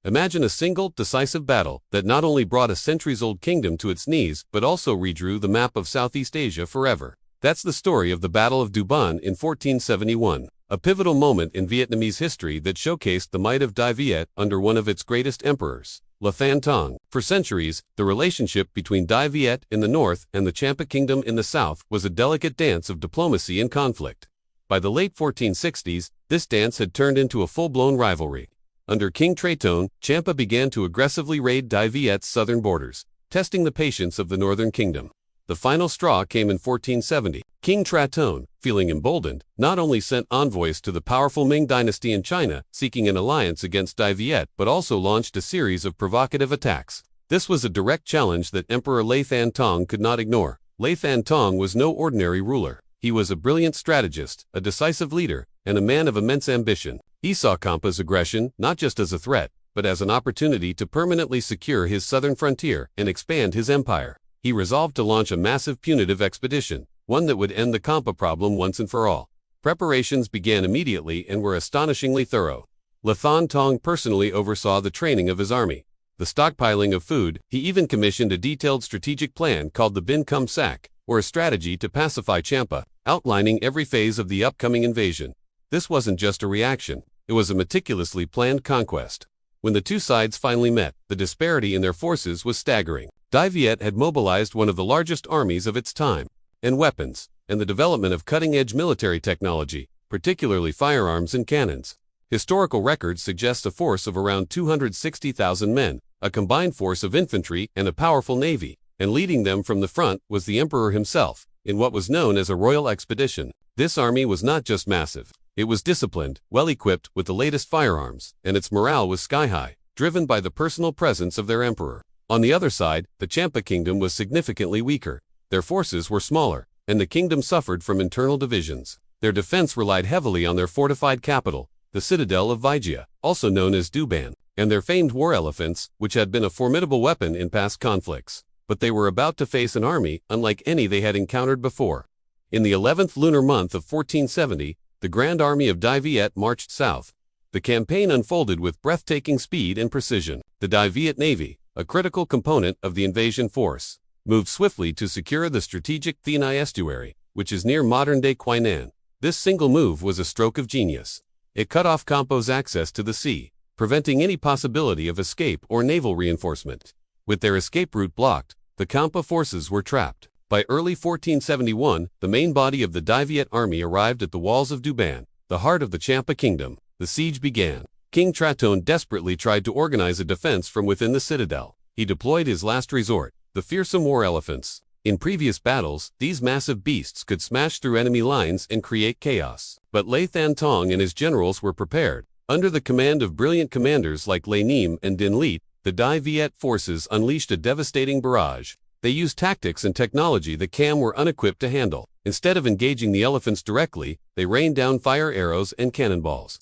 Imagine a single, decisive battle that not only brought a centuries-old kingdom to its knees but also redrew the map of Southeast Asia forever. That's the story of the Battle of Duban in 1471, a pivotal moment in Vietnamese history that showcased the might of Dai Viet under one of its greatest emperors, Le Thanh Tong. For centuries, the relationship between Dai Viet in the north and the Champa kingdom in the south was a delicate dance of diplomacy and conflict. By the late 1460s, this dance had turned into a full-blown rivalry. Under King Tratone, Champa began to aggressively raid Dai Viet's southern borders, testing the patience of the northern kingdom. The final straw came in 1470. King Tratone, feeling emboldened, not only sent envoys to the powerful Ming dynasty in China, seeking an alliance against Dai Viet, but also launched a series of provocative attacks. This was a direct challenge that Emperor Le Thanh Tong could not ignore. Le Thanh Tong was no ordinary ruler. He was a brilliant strategist, a decisive leader, and a man of immense ambition. He saw Champa's aggression not just as a threat, but as an opportunity to permanently secure his southern frontier and expand his empire. He resolved to launch a massive punitive expedition, one that would end the Champa problem once and for all. Preparations began immediately and were astonishingly thorough. Le Thanh Tong personally oversaw the training of his army, the stockpiling of food. He even commissioned a detailed strategic plan called the Bin Kum Sak, or a strategy to pacify Champa, outlining every phase of the upcoming invasion. This wasn't just a reaction, it was a meticulously planned conquest. When the two sides finally met, the disparity in their forces was staggering. Dai Viet had mobilized one of the largest armies of its time, and weapons, and the development of cutting-edge military technology, particularly firearms and cannons. Historical records suggest a force of around 260,000 men, a combined force of infantry and a powerful navy, and leading them from the front was the emperor himself, in what was known as a royal expedition. This army was not just massive. It was disciplined, well-equipped with the latest firearms, and its morale was sky-high, driven by the personal presence of their emperor. On the other side, the Champa kingdom was significantly weaker. Their forces were smaller, and the kingdom suffered from internal divisions. Their defense relied heavily on their fortified capital, the citadel of Vigia, also known as Duban, and their famed war elephants, which had been a formidable weapon in past conflicts. But they were about to face an army unlike any they had encountered before. In the 11th lunar month of 1470, the Grand Army of Dai Viet marched south. The campaign unfolded with breathtaking speed and precision. The Dai Viet Navy, a critical component of the invasion force, moved swiftly to secure the strategic Thi Nai estuary, which is near modern-day Quai Nam. This single move was a stroke of genius. It cut off Champa's access to the sea, preventing any possibility of escape or naval reinforcement. With their escape route blocked, the Champa forces were trapped. By early 1471, the main body of the Dai Viet army arrived at the walls of Duban, the heart of the Champa kingdom. The siege began. King Tratone desperately tried to organize a defense from within the citadel. He deployed his last resort, the fearsome war elephants. In previous battles, these massive beasts could smash through enemy lines and create chaos. But Le Thanh Tong and his generals were prepared. Under the command of brilliant commanders like Le Nim and Din Liet, the Dai Viet forces unleashed a devastating barrage. They used tactics and technology the Cam were unequipped to handle. Instead of engaging the elephants directly, they rained down fire arrows and cannonballs.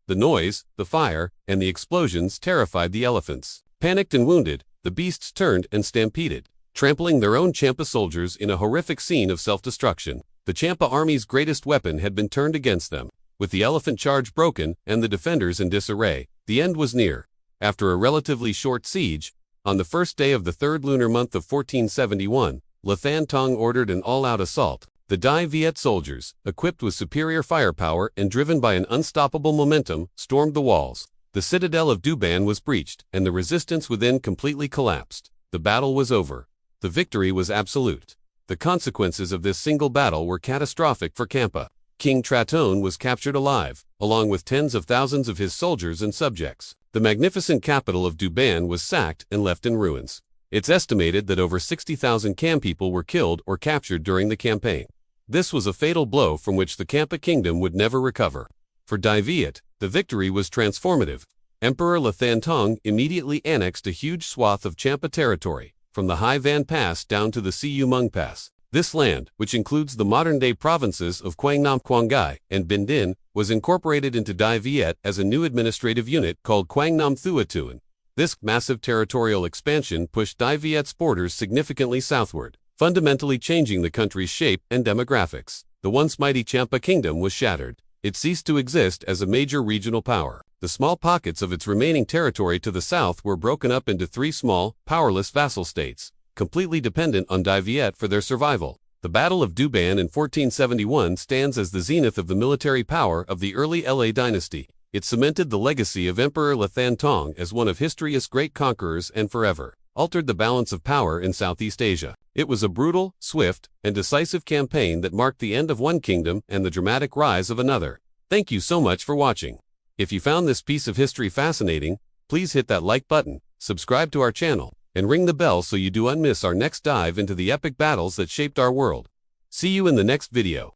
The noise, the fire, and the explosions terrified the elephants. Panicked and wounded, the beasts turned and stampeded, trampling their own Champa soldiers in a horrific scene of self-destruction. The Champa army's greatest weapon had been turned against them. With the elephant charge broken and the defenders in disarray, the end was near. After a relatively short siege, on the first day of the third lunar month of 1471, Le Thanh Tong ordered an all-out assault. The Dai Viet soldiers, equipped with superior firepower and driven by an unstoppable momentum, stormed the walls. The citadel of Duban was breached, and the resistance within completely collapsed. The battle was over. The victory was absolute. The consequences of this single battle were catastrophic for Champa. King Tratone was captured alive, along with tens of thousands of his soldiers and subjects. The magnificent capital of Duban was sacked and left in ruins. It's estimated that over 60,000 Cam people were killed or captured during the campaign. This was a fatal blow from which the Champa kingdom would never recover. For Dai Viet, the victory was transformative. Emperor Le Thanh Tong immediately annexed a huge swath of Champa territory, from the Hai Van Pass down to the Siu Mung Pass. This land, which includes the modern-day provinces of Quang Nam Quang Ngai and Binh Dinh, was incorporated into Dai Viet as a new administrative unit called Quang Nam Thua Tuan. This massive territorial expansion pushed Dai Viet's borders significantly southward, fundamentally changing the country's shape and demographics. The once mighty Champa kingdom was shattered. It ceased to exist as a major regional power. The small pockets of its remaining territory to the south were broken up into 3 small, powerless vassal states, completely dependent on Dai Viet for their survival. The Battle of Duban in 1471 stands as the zenith of the military power of the early La dynasty. It cemented the legacy of Emperor Thanh Tong as one of history's great conquerors and forever altered the balance of power in Southeast Asia. It was a brutal, swift, and decisive campaign that marked the end of one kingdom and the dramatic rise of another. Thank you so much for watching. If you found this piece of history fascinating, please hit that like button, subscribe to our channel, and ring the bell so you don't miss our next dive into the epic battles that shaped our world. See you in the next video.